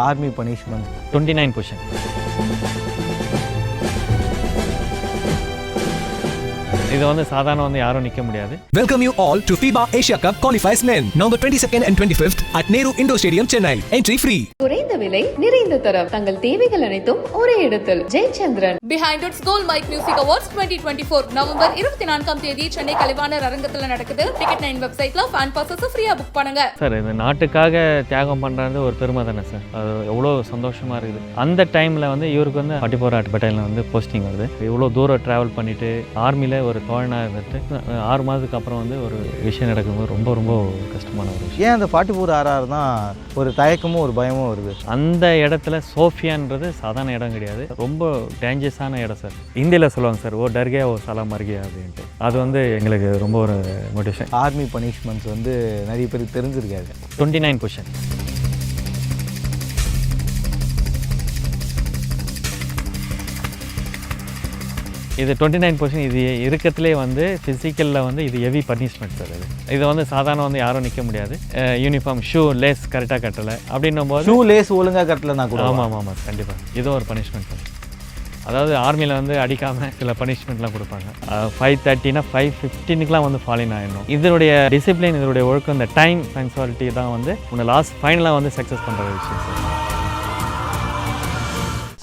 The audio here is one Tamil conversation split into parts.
Army punishment 29%. இது வந்து சாதாரண வந்து யாரும் நிற்க முடியாது. Welcome you all to FIBA Asia Cup Qualifiers Men, November 22nd and 25th at Nehru Indoor Stadium, Chennai. Entry free. குறைந்த விலை நிறைந்த தரம் தங்கள் தேவைகள் அனைத்தும் ஒரே இடத்தில். Jayachandran. Behind Its Gold Mike Music Awards 2024 November 24ஆம் தேதி சென்னை கலைவாணர் அரங்கத்தில் நடக்குது. டிக்கெட் 9 வெப்சைட்ல ஃபேன் பாஸஸ் ஃப்ரீயா புக் பண்ணுங்க. சார் இந்த நாட்டுக்காக தியாகம் பண்ணுறது ஒரு பெருமை தானே சார். அது எவ்வளோ சந்தோஷமாக இருக்குது. அந்த டைமில் வந்து இவருக்கு வந்து 44 பட்டாலியனில் வந்து போஸ்டிங் வருது. இவ்வளோ தூரம் ட்ராவல் பண்ணிவிட்டு ஆர்மியில் ஒரு தோழனாக இருந்துட்டு 6 மாதத்துக்கு அப்புறம் வந்து ஒரு விஷயம் நடக்கும்போது ரொம்ப ரொம்ப கஷ்டமான ஒரு விஷயம். ஏன் அந்த 44 RR தான் ஒரு தயக்கமும் ஒரு பயமும் வருது? அந்த இடத்துல சோஃபியான்றது சாதாரண இடம் கிடையாது, ரொம்ப டேஞ்சரஸான இடம் சார். இந்தியில் சொல்லுவாங்க சார், ஓ டர்கே ஓ சலாம் மர்கியா அப்படின்ட்டு. அது வந்து எங்களுக்கு ரொம்ப ஒரு மோட்டிவேஷன். ஆர்மி பனிஷ்மெண்ட்ஸ் வந்து நிறைய பேருக்கு தெரிஞ்சிருக்காது. 29%. இது 29% இது இருக்கிறதுலே வந்து ஃபிசிக்கலில் வந்து இது ஹெவி பனிஷ்மெண்ட் சார். இது வந்து சாதாரண வந்து யாரும் நிற்க முடியாது. யூனிஃபார்ம் ஷூ லேஸ் கரெக்டாக கட்டலை அப்படின்னும் போது ஷூ லேஸ் ஒழுங்காக கட்டலைன்னா கூட ஆமாம் கண்டிப்பாக இதுவும் ஒரு பனிஷ்மெண்ட் சார். அதாவது ஆர்மியில் வந்து அடிக்காமல் சில பனிஷ்மெண்ட்லாம் கொடுப்பாங்க. 5:30னா 5:15க்குலாம் வந்து ஃபாலின் ஆகிடணும். இதனுடைய டிசிப்ளின், இதனுடைய ஒழுக்கம், இந்த டைம் பங்க்சுவாலிட்டி தான் வந்து உன்னை லாஸ்ட் ஃபைனலாக வந்து சக்ஸஸ் பண்ணுற விஷயம் சார்.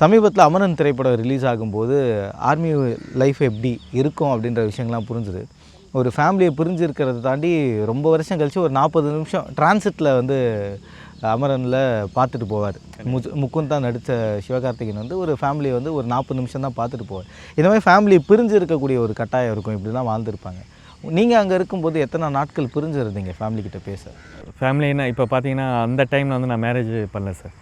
சமீபத்தில் அமரன் திரைப்படம் ரிலீஸ் ஆகும்போது ஆர்மி லைஃப் எப்படி இருக்கும் அப்படின்ற விஷயங்கள்லாம் புரிஞ்சுது. ஒரு ஃபேமிலியை புரிஞ்சு இருக்கிறத தாண்டி ரொம்ப வருஷம் கழித்து ஒரு 40 நிமிஷம் டிரான்சிட்டில் வந்து அமரனில் பார்த்துட்டு போவார். முகுந்தா நடித்த சிவகார்த்திகேயன் வந்து ஒரு ஃபேமிலியை வந்து ஒரு 40 நிமிஷம் தான் பார்த்துட்டு போவார். இந்த மாதிரி ஃபேமிலி பிரிஞ்சு இருக்கக்கூடிய ஒரு கட்டாயம் இருக்கும். இப்படி தான் வாழ்ந்துருப்பாங்க. நீங்கள் அங்கே இருக்கும்போது எத்தனை நாட்கள் பிரிஞ்சு இருந்தீங்க ஃபேமிலிக்கிட்ட பேச? ஃபேமிலின்னா இப்போ பார்த்தீங்கன்னா அந்த டைமில் வந்து நான் மேரேஜ் பண்ணல சார்.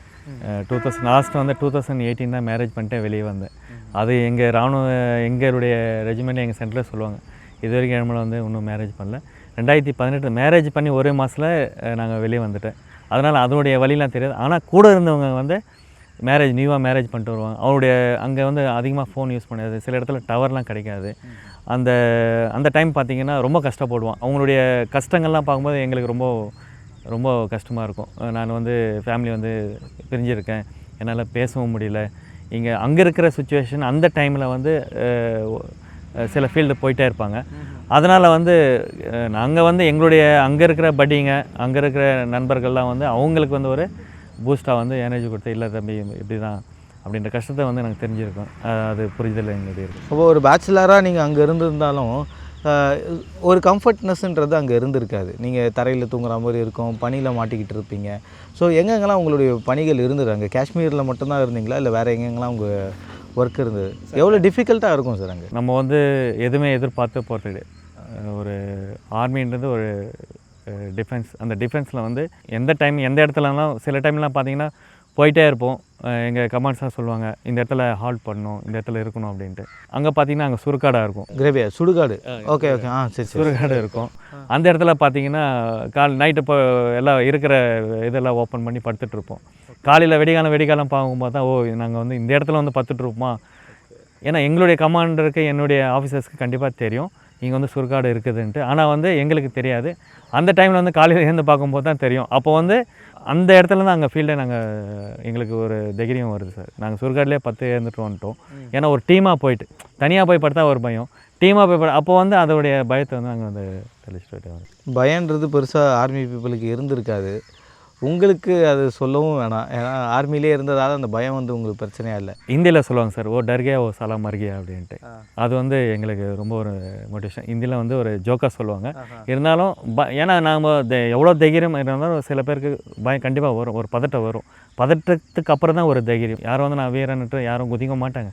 2018 தான் மேரேஜ் பண்ணிட்டு வெளியே வந்தேன். அது எங்களுடைய ரெஜிமெண்ட் எங்கள் சென்டரில் சொல்லுவாங்க, இது வரைக்கும் இடத்துல வந்து இன்னும் மேரேஜ் பண்ணல. 2018 மேரேஜ் பண்ணி ஒரே மாதத்தில் நாங்கள் வெளியே வந்துட்டேன். அதனால் அதனுடைய வழியெலாம் தெரியாது. ஆனால் கூட இருந்தவங்க வந்து நியூவாக மேரேஜ் பண்ணிட்டு வருவாங்க. அவருடைய அங்கே வந்து அதிகமாக ஃபோன் யூஸ் பண்ணாது, சில இடத்துல டவர்லாம் கிடைக்காது. அந்த டைம் பார்த்திங்கன்னா ரொம்ப கஷ்டப்படுவோம். அவங்களுடைய கஷ்டங்கள்லாம் பார்க்கும்போது எங்களுக்கு ரொம்ப கஷ்டமாக இருக்கும். நான் வந்து ஃபேமிலி வந்து பிரிஞ்சிருக்கேன், என்னால் பேசவும் முடியல. அங்கே இருக்கிற சுச்சுவேஷன் அந்த டைமில் வந்து சில ஃபீல்டு போயிட்டே இருப்பாங்க. அதனால் வந்து நாங்கள் வந்து எங்களுடைய அங்கே இருக்கிற பட்டிங்க, அங்கே இருக்கிற நண்பர்கள்லாம் வந்து அவங்களுக்கு வந்து ஒரு பூஸ்ட்டாக வந்து எனர்ஜி கொடுத்து, இல்லை தம்பி இப்படி தான் அப்படின்ற கஷ்டத்தை வந்து எனக்கு தெரிஞ்சிருக்கும். அது புரிதல் எங்களுடைய இருக்கும். அப்போ ஒரு பேச்சுலராக நீங்கள் அங்கே இருந்திருந்தாலும் ஒரு கம்ஃபர்ட்னஸ்ன்றது அங்கே இருந்திருக்காது. நீங்கள் தரையில் தூங்குற மாதிரி இருக்கும், பனியில் மாட்டிக்கிட்டு இருப்பீங்க. ஸோ எங்கெங்கெல்லாம் உங்களுடைய பணிகள் இருந்தது? அங்கே காஷ்மீரில் மட்டும்தான் இருந்தீங்களா, இல்லை வேறு எங்கெங்கெல்லாம் உங்கள் ஒர்க் இருந்தது? எவ்வளோ டிஃபிகல்ட்டாக இருக்கும் சார் அங்கே? நம்ம வந்து எதுவுமே எதிர்பார்த்து போகிறது. ஒரு ஆர்மின்றது ஒரு டிஃபென்ஸ். அந்த டிஃபென்ஸில் வந்து எந்த இடத்துலலாம் சில டைம்லாம் பார்த்தீங்கன்னா போயிட்டே இருப்போம். எங்கள் கமாண்ட்ஸாக சொல்லுவாங்க, இந்த இடத்துல ஹால்ட் பண்ணணும், இந்த இடத்துல இருக்கணும் அப்படின்ட்டு. அங்கே பார்த்தீங்கன்னா அங்கே சுடுகாடாக இருக்கும். கிரேவியா சுடுகாடு? ஓகே சரி. சுடுகாடு இருக்கும். அந்த இடத்துல பார்த்தீங்கன்னா நைட்டு இப்போ எல்லாம் இருக்கிற இதெல்லாம் ஓப்பன் பண்ணி படுத்துட்ருப்போம். காலையில் வெடிகாலம் பார்க்கும்போது தான், ஓ நாங்கள் வந்து இந்த இடத்துல வந்து படுத்துட்ருப்போமா. ஏன்னா எங்களுடைய கமாண்டருக்கு, என்னுடைய ஆஃபீஸர்ஸ்க்கு கண்டிப்பாக தெரியும் இங்கே வந்து சுடுகாடு இருக்குதுன்ட்டு. ஆனால் வந்து எங்களுக்கு தெரியாது. அந்த டைமில் வந்து காலையில் இருந்து பார்க்கும்போது தான் தெரியும். அப்போ வந்து அந்த இடத்துல தான் அங்கே ஃபீல்டே எங்களுக்கு ஒரு தைரியம் வருது சார். நாங்கள் சுடுகாட்டிலே 10 இருந்துட்டு வந்துட்டோம். ஏன்னா ஒரு டீமாக போயிட்டு தனியாக போய் படுத்தா ஒரு பயம், டீமாக போய் அப்போ வந்து அதோடைய பயத்தை வந்து நாங்கள் வந்து தெளிச்சுட்டு போயிட்டு. பயன்றது பெருசாக ஆர்மி பீப்புளுக்கு இருந்திருக்காது. உங்களுக்கு அது சொல்லவும் வேணாம், ஏன்னா ஆர்மிலே இருந்ததால் அந்த பயம் வந்து உங்களுக்கு பிரச்சனையாக இல்லை. இந்தியில் சொல்லுவாங்க சார், ஓ டர்கே ஓ சலாம் மர்கியா அப்படின்ட்டு. அது வந்து எங்களுக்கு ரொம்ப ஒரு மோட்டிவேஷன். இந்தியில் வந்து ஒரு ஜோக்காக சொல்லுவாங்க. இருந்தாலும் ஏன்னா நாம் எவ்வளோ தைரியம் இருந்தாலும் சில பேருக்கு பயம் கண்டிப்பாக வரும், ஒரு பதட்டம் வரும். பதட்டத்துக்கு அப்புறம் தான் ஒரு தைரியம். யாரும் வந்து நான் வீரன்ட்டு யாரும் குதிக்க மாட்டாங்க,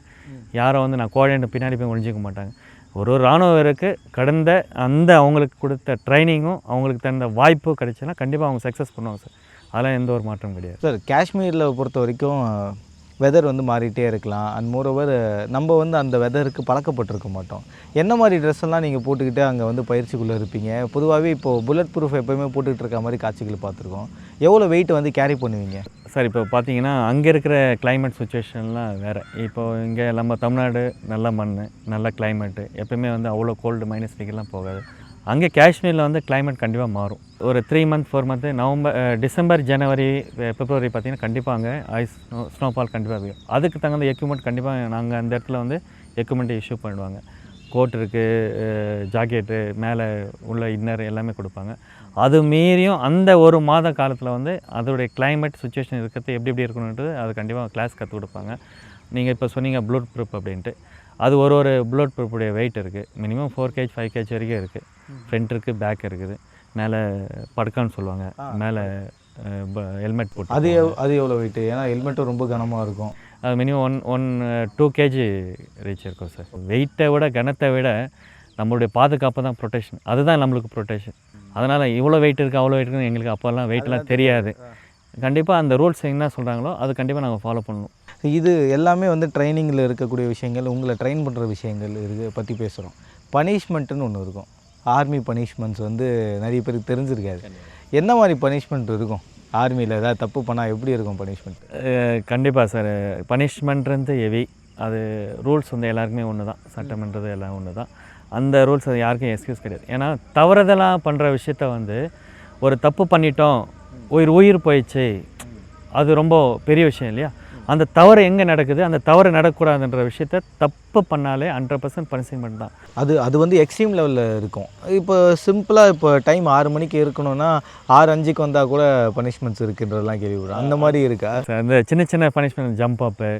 யாரும் வந்து நான் கோழைன்ட்டு பின்னாடி போய் ஒழிஞ்சிக்க மாட்டாங்க. ஒரு இராணுவ வீரருக்கு கடந்த அவங்களுக்கு கொடுத்த ட்ரைனிங்கும் அவங்களுக்கு தகுந்த வாய்ப்பு கிடைச்சுன்னா கண்டிப்பாக அவங்க சக்ஸஸ் பண்ணுவாங்க சார். அதெல்லாம் எந்த ஒரு மாற்றம் கிடையாது சார். காஷ்மீரில் பொறுத்த வரைக்கும் வெதர் வந்து மாறிட்டே இருக்கலாம். அண்ட் மோரோவர் நம்ம வந்து அந்த வெதருக்கு பழக்கப்பட்டிருக்க மாட்டோம். என்ன மாதிரி ட்ரெஸ் எல்லாம் நீங்கள் போட்டுக்கிட்டு அங்கே வந்து பயிற்சிக்குள்ளே இருப்பீங்க? பொதுவாகவே இப்போது புல்லட் ப்ரூஃப் எப்போயுமே போட்டுக்கிட்டு இருக்க மாதிரி காட்சிகள் பார்த்துருக்கோம். எவ்வளோ வெயிட் வந்து கேரி பண்ணுவீங்க சார்? இப்போ பார்த்தீங்கன்னா அங்கே இருக்கிற கிளைமேட் சுச்சுவேஷன்லாம் வேறு. இப்போது இங்கே நம்ம தமிழ்நாடு நல்ல மண், நல்ல கிளைமேட்டு, எப்போயுமே வந்து அவ்வளோ கோல்டு -டிகிரிலாம் போகாது. அங்கே காஷ்மீரில் வந்து கிளைமேட் கண்டிப்பாக மாறும். ஒரு 3 மந்த் 4 மந்த்து டிசம்பர் ஜனவரி பிப்ரவரி பார்த்திங்கன்னா கண்டிப்பாக அங்கே ஸ்னோஃபால் கண்டிப்பாக பெய்யும். அதுக்கு தகுந்த எக்யூப்மெண்ட் கண்டிப்பாக நாங்கள் அந்த இடத்துல வந்து எக்யூப்மெண்ட்டை இஷ்யூ பண்ணுவாங்க. கோட் இருக்குது, ஜாக்கெட்டு, மேலே உள்ள இன்னர் எல்லாமே கொடுப்பாங்க. அது மீறியும் அந்த ஒரு மாத காலத்தில் வந்து அதோடைய கிளைமேட் சுச்சுவேஷன் இருக்கிறது எப்படி இருக்கணுன்றது அது கண்டிப்பாக கிளாஸ் கற்றுக் கொடுப்பாங்க. நீங்கள் இப்போ சொன்னீங்க ப்ளூட் ப்ரூஃப் அப்படின்ட்டு, அது ஒரு ப்ளூட் ப்ரூஃபுடைய வெயிட் இருக்குது. மினிமம் 4 kg 5 kg வரைக்கும் இருக்குது. ஃப்ரண்ட் இருக்குது, பேக் இருக்குது, மேலே படுக்கான்னு சொல்லுவாங்க, மேலே ஹெல்மெட் போட்டு. அது எவ்வளோ வெயிட்டு? ஏன்னா ஹெல்மெட்டும் ரொம்ப கனமாக இருக்கும். அது மினிமம் 2 kg ரீச் இருக்கும் சார். வெயிட்டை விட கனத்தை விட நம்மளுடைய பாதுகாப்பு தான் ப்ரொடெக்ஷன். அதுதான் நம்மளுக்கு ப்ரொடெக்ஷன். அதனால் இவ்வளோ வெயிட் இருக்குது அவ்வளோ வெயிட் இருக்குன்னு எங்களுக்கு அப்போல்லாம் வெயிட்லாம் தெரியாது. கண்டிப்பாக அந்த ரூல்ஸ் என்ன சொல்கிறாங்களோ அது கண்டிப்பாக நாங்கள் ஃபாலோ பண்ணணும். இது எல்லாமே வந்து ட்ரைனிங்கில் இருக்கக்கூடிய விஷயங்கள், உங்களை ட்ரெயின் பண்ணுற விஷயங்கள் பற்றி பேசுகிறோம். பனிஷ்மெண்ட்டுன்னு ஒன்று இருக்கும். ஆர்மி பனிஷ்மெண்ட்ஸ் வந்து நிறைய பேருக்கு தெரிஞ்சிருக்காது. என்ன மாதிரி பனிஷ்மெண்ட் இருக்கும் ஆர்மியில்? ஏதாவது தப்பு பண்ணால் எப்படி இருக்கும் பனிஷ்மெண்ட்? கண்டிப்பாக சார், பனிஷ்மெண்ட்றது ஹெவி. அது ரூல்ஸ் வந்து எல்லாருக்குமே ஒன்று தான், சட்டம்ன்றது எல்லாம் ஒன்று தான். அந்த ரூல்ஸ் அது யாருக்கும் எக்ஸ்கியூஸ் கிடையாது. ஏன்னா தவறுதலாக பண்ணுற விஷயத்த வந்து ஒரு தப்பு பண்ணிட்டோம், உயிர் போயிடுச்சு, அது ரொம்ப பெரிய விஷயம் இல்லையா? அந்த தவறு எங்கே நடக்குது, அந்த தவறு நடக்கக்கூடாதுன்ற விஷயத்த தப்பு பண்ணாலே 100% பனிஷ்மெண்ட் தான். அது வந்து எக்ஸ்ட்ரீம் லெவலில் இருக்கும். இப்போ சிம்பிளாக இப்போ டைம் 6 மணிக்கு இருக்கணும்னா 6:05 வந்தால் கூட பனிஷ்மெண்ட்ஸ் இருக்குன்றதெல்லாம் கேள்விப்படுறேன். அந்த மாதிரி இருக்கா? அந்த சின்ன சின்ன பனிஷ்மெண்ட், ஜம்ப் அப்பு,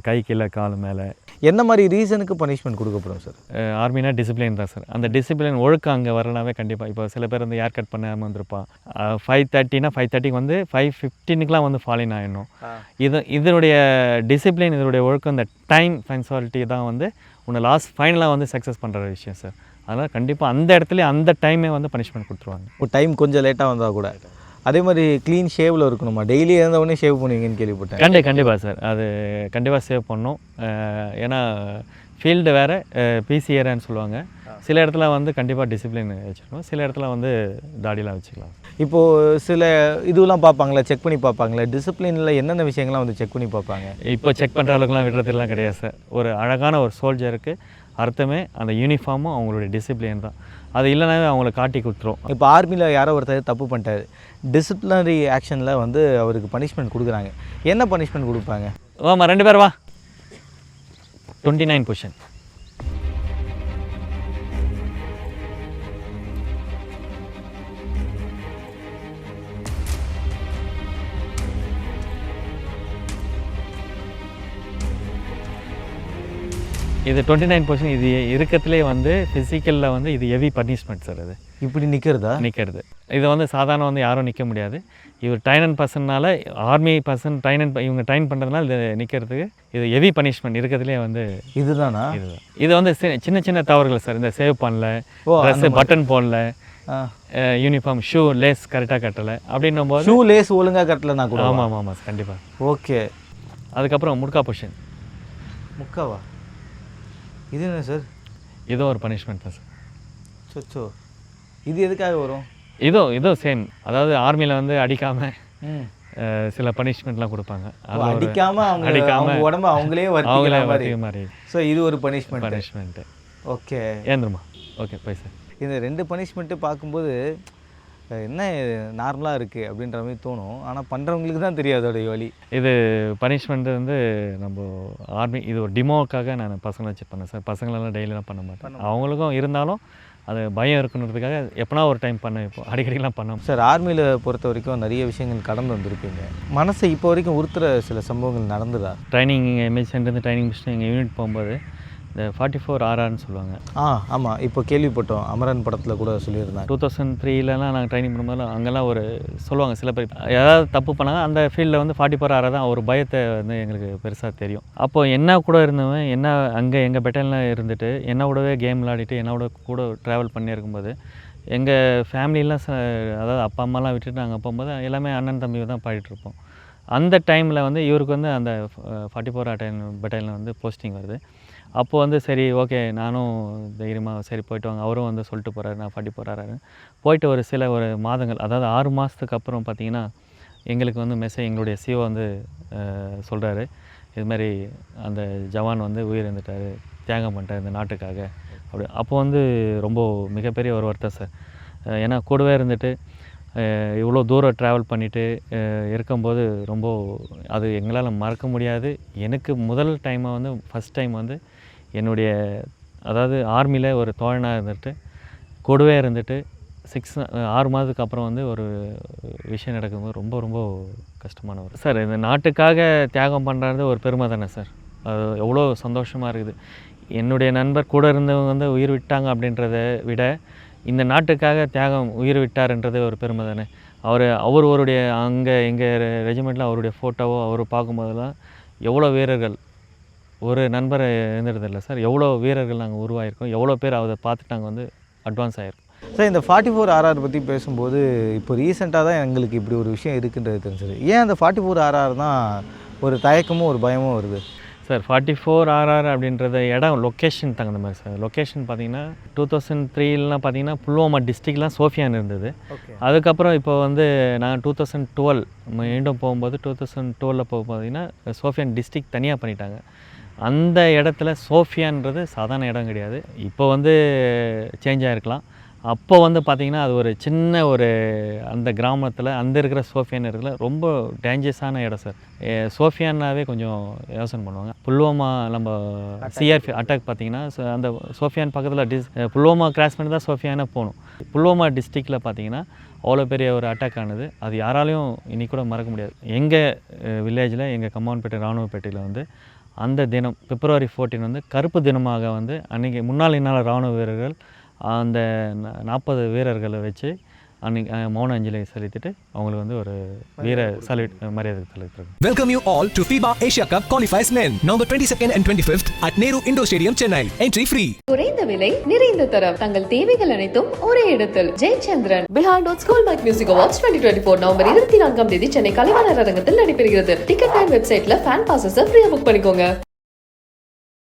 கை கீழே கால் மேலே, என்ன மாதிரி ரீசனுக்கு பனிஷ்மெண்ட் கொடுக்கப்படும் சார்? ஆர்மினா டிசிப்ளின் தான் சார். அந்த டிசிப்ளின் ஒழுக்கம் அங்கே வரனாவே கண்டிப்பாக. இப்போ சில பேர் வந்து ஹேர் கட் பண்ணாமல் வந்திருப்பான். 5:30னா 5:30க்கு வந்து 5:15க்குலாம் வந்து ஃபாலின் ஆகிடணும். இதனுடைய டிசிப்ளின், இதனுடைய ஒழுக்கம், இந்த டைம் பங்க்சுவாலிட்டி தான் வந்து உன்னை ஃபைனலாக வந்து சக்ஸஸ் பண்ணுற விஷயம் சார். அதனால் கண்டிப்பாக அந்த இடத்துல அந்த டைமே வந்து பனிஷ்மெண்ட் கொடுத்துருவாங்க. இப்போ டைம் கொஞ்சம் லேட்டாக வந்தால் கூட. அதே மாதிரி க்ளீன் ஷேவில் இருக்கணுமா? டெய்லி இருந்தவொடனே ஷேவ் பண்ணுவீங்கன்னு கேள்விப்பட்டேன். கண்டிப்பாக சார், அது கண்டிப்பாக சேவ் பண்ணணும். ஏன்னா ஃபீல்டு வேறு, பிசி ஏரியான்னு சொல்லுவாங்க. சில இடத்துல வந்து கண்டிப்பாக டிசிப்ளின் வச்சுக்கணும், சில இடத்துல வந்து தாடியெலாம் வச்சுக்கலாம். இப்போது சில இதுவெல்லாம் பார்ப்பாங்களே, செக் பண்ணி பார்ப்பாங்களே, டிசிப்ளினில் என்னென்ன விஷயங்கள்லாம் வந்து செக் பண்ணி பார்ப்பாங்க? இப்போ செக் பண்ணுற அளவுக்குலாம் விடுறதுலாம் கிடையாது சார். ஒரு அழகான ஒரு சோல்ஜருக்கு அர்த்தமே அந்த யூனிஃபார்மும் அவங்களுடைய டிசிப்ளின் தான். அது இல்லைனாவே அவங்கள காட்டி கொடுத்துரும். இப்போ ஆர்மியில் யாரோ ஒருத்தர் தப்பு பண்ணிட்டாரு, டிசிப்ளினரி ஆக்ஷனில் வந்து அவருக்கு பனிஷ்மெண்ட் கொடுக்குறாங்க. என்ன பனிஷ்மெண்ட் கொடுப்பாங்க? வாமா 2 பேர் வா. 29 பொசிஷன். இது 29%. இது இருக்கிறதுலே வந்து ஃபிசிக்கலில் வந்து இது ஹெவி பனிஷ்மெண்ட் சார். அது இப்படி நிற்கிறது இது வந்து சாதாரண வந்து யாரும் நிற்க முடியாது. இவர் ட்ரைனன் பர்சன்னால், ஆர்மி பர்சன் இவங்க ட்ரைன் பண்ணுறதுனால இது நிற்கிறதுக்கு இது ஹெவி பனிஷ்மெண்ட் இருக்கிறதுலே வந்து இதுதானா? இது வந்து சின்ன சின்ன தவறுகள் சார். இந்த சேவ் பண்ணல, ட்ரெஸ்ஸு பட்டன் போடல, யூனிஃபார்ம், ஷூ லேஸ் கரெக்டாக கட்டலை அப்படின்னும் போது, ஷூ லேஸ் ஒழுங்காக கட்டலைன்னா கூட. ஆமாம் சார், கண்டிப்பாக. ஓகே. அதுக்கப்புறம் முட்கா பொசிஷன். முக்காவா? இது என்ன சார்? இதுவும் ஒரு பனிஷ்மெண்ட் தான் சார். சொச்சோ, இது எதுக்காக வரும்? இதோ சேம். அதாவது ஆர்மியில் வந்து அடிக்காமல் சில பனிஷ்மெண்ட்லாம் கொடுப்பாங்க. அது அடிக்காமல் உடம்பு அவங்களே வர்த்திக்கிற மாதிரி. ஸோ இது ஒரு பனிஷ்மெண்ட்டு. ஓகே, ஏந்திரமா. ஓகே போய் சார். இந்த 2 பனிஷ்மெண்ட்டு பார்க்கும்போது என்ன நார்மலாக இருக்குது அப்படின்ற மாதிரி தோணும். ஆனால் பண்ணுறவங்களுக்கு தான் தெரியும் அதோடைய வழி. இது பனிஷ்மெண்ட்டு வந்து நம்ம ஆர்மி, இது ஒரு டிமோக்காக நான் பசங்களை வச்சு பண்ணேன் சார். பசங்களெல்லாம் டெய்லியெலாம் பண்ண மாட்டேன். அவங்களுக்கும் இருந்தாலும் அது பயம் இருக்குன்றதுக்காக எப்போனா ஒரு டைம் பண்ண, இப்போ அடிக்கடிலாம் பண்ணோம் சார். ஆர்மியில் பொறுத்த வரைக்கும் நிறைய விஷயங்கள் கடந்து வந்திருப்பீங்க. மனசை இப்போ வரைக்கும் உறுத்துற சில சம்பவங்கள் நடந்துதா? ட்ரைனிங் எம்ஏஜ் சென்டர்ந்து ட்ரைனிங் முடிச்சுட்டு எங்கள் யூனிட் போகும்போது இந்த 44 RRன்னு சொல்லுவாங்க. ஆமாம், இப்போ கேள்விப்பட்டோம். அமரன் படத்தில் கூட சொல்லியிருந்தாங்க. 2003லலாம் நாங்கள் ட்ரைனிங் பண்ணும்போது அங்கெல்லாம் ஒரு சொல்லுவாங்க, சில பேர் ஏதாவது தப்பு பண்ணாங்க அந்த ஃபீல்டில் வந்து 44 RR தான் ஒரு பயத்தை வந்து எங்களுக்கு பெருசாக தெரியும். அப்போது என்ன கூட இருந்தவன், என்ன அங்கே எங்கள் பெட்டலில் இருந்துட்டு என்ன கூடவே கேம் விளையாடிட்டு என்னோட கூட ட்ராவல் பண்ணி இருக்கும்போது எங்கள் ஃபேமிலியெலாம் அதாவது அப்பா அம்மாலாம் விட்டுட்டு நாங்கள் போகும்போது எல்லாமே அண்ணன் தம்பி தான் பாடிட்டுருப்போம். அந்த டைமில் வந்து இவருக்கு வந்து அந்த 44 பெட்டலில் வந்து போஸ்டிங் வருது. அப்போது வந்து சரி ஓகே, நானும் தைரியமாக சரி போய்ட்டு வாங்க, அவரும் வந்து சொல்லிட்டு போகிறாரு நான் 44 RR போயிட்டு ஒரு மாதங்கள், அதாவது 6 மாதத்துக்கு அப்புறம் பார்த்திங்கன்னா எங்களுக்கு வந்து மெசேஜ், எங்களுடைய சிஓ வந்து சொல்கிறாரு, இது மாதிரி அந்த ஜவான் வந்து உயிரிழந்துட்டார், தியாகம் பண்ணிட்டார் இந்த நாட்டுக்காக அப்போ வந்து ரொம்ப மிகப்பெரிய ஒரு வருத்தம் சார். ஏன்னா கூடவே இருந்துட்டு இவ்வளோ தூரம் ட்ராவல் பண்ணிவிட்டு இருக்கும்போது ரொம்ப அது எங்களால் மறக்க முடியாது. எனக்கு முதல் டைமாக வந்து ஃபஸ்ட் டைம் வந்து என்னுடைய அதாவது ஆர்மியில் ஒரு தோழனாக இருந்துட்டு கூடவே இருந்துட்டு 6 மாதத்துக்கு அப்புறம் வந்து ஒரு விஷயம் நடக்கும்போது ரொம்ப ரொம்ப கஷ்டமான ஒரு சார். இந்த நாட்டுக்காக தியாகம் பண்ணுறது ஒரு பெருமை தானே சார். அது எவ்வளோ சந்தோஷமாக இருக்குது. என்னுடைய நண்பர் கூட இருந்தவங்க வந்து உயிர் விட்டாங்க அப்படின்றத விட இந்த நாட்டுக்காக தியாகம் உயிர் விட்டார்ன்றது ஒரு பெருமை தானே. அவருடைய அங்கே எங்கள் ரெஜிமெண்ட்டில் அவருடைய ஃபோட்டோவோ அவர் பார்க்கும்போதெல்லாம் எவ்வளோ வீரர்கள் ஒரு நண்பரை இருந்துறதில்லை சார். எவ்வளோ வீரர்கள் நாங்கள் உருவாயிருக்கோம், எவ்வளோ பேர் அதை பார்த்துட்டு நாங்கள் வந்து அட்வான்ஸ் ஆகிருக்கோம் சார். இந்த 44RR பற்றி பேசும்போது இப்போ ரீசெண்டாக தான் எங்களுக்கு இப்படி ஒரு விஷயம் இருக்குன்றது தெரிஞ்சது. ஏன் அந்த 44RR தான் ஒரு தயக்கமும் ஒரு பயமும் வருது சார்? 44RR அப்படின்றத இடம் லொக்கேஷன் தகுந்த மாதிரி சார். லொக்கேஷன் பார்த்தீங்கன்னா 2003லாம் பார்த்தீங்கன்னா புல்வாமா டிஸ்ட்ரிக்ட்லாம் சோஃபியான் இருந்தது. அதுக்கப்புறம் இப்போ வந்து நான் 2012 மீண்டும் போகும்போது 2012 போக பார்த்தீங்கன்னா சோஃபியான் டிஸ்ட்ரிக்ட் தனியாக பண்ணிட்டாங்க. அந்த இடத்துல சோஃபியான்றது சாதாரண இடம் கிடையாது. இப்போ வந்து சேஞ்ச் ஆகிருக்கலாம். அப்போ வந்து பார்த்திங்கன்னா அது ஒரு சின்ன ஒரு அந்த கிராமத்தில் அந்த இருக்கிற சோஃபியான் இடத்துல ரொம்ப டேஞ்சரஸான இடம் சார். சோஃபியானாவே கொஞ்சம் யோசனை பண்ணுவாங்க. புல்வாமா நம்ம சிஆர்பி அட்டாக் பார்த்திங்கன்னா அந்த சோஃபியான் பக்கத்தில் புல்வாமா கிராஸ் பண்ணி தான் சோஃபியானா போகணும். புல்வாமா டிஸ்ட்ரிக்டில் பார்த்திங்கன்னா அவ்வளோ பெரிய ஒரு அட்டாக் ஆனது அது யாராலையும் இன்றைக்கி கூட மறக்க முடியாது. எங்கள் வில்லேஜில் எங்கள் கம்மான்பேட்டை இராணுவப்பேட்டையில் வந்து அந்த தினம் February 14 வந்து கருப்பு தினமாக வந்து அன்றைக்கி முன்னாள் இந்நாள் இராணுவ வீரர்கள் அந்த 40 வீரர்களை வச்சு அன்றைக்கி மௌன அஞ்சலி செலுத்திட்டு அவங்களுக்கு வந்து ஒரு வீர மரியாதை செலுத்துறாங்க. Welcome you all to FIBA Asia Cup Qualifiers Men, November 22nd and 25th at Nehru Indoor Stadium, Chennai. Entry free. குறைந்த விலை நிறைந்த தரம் தங்கள் தேவைகள் அனைத்தும் ஒரே இடத்தில் Jayachandran. Behind school make music awards 2024 November 24ஆம் தேதி சென்னை கலைவாணர் அரங்கத்தில் நடைபெறுகிறது. டிக்கெட் டைம் வெப்சைட்ல ஃபேன் பாசஸ் ஃப்ரீயா புக் பண்ணிக்கோங்க.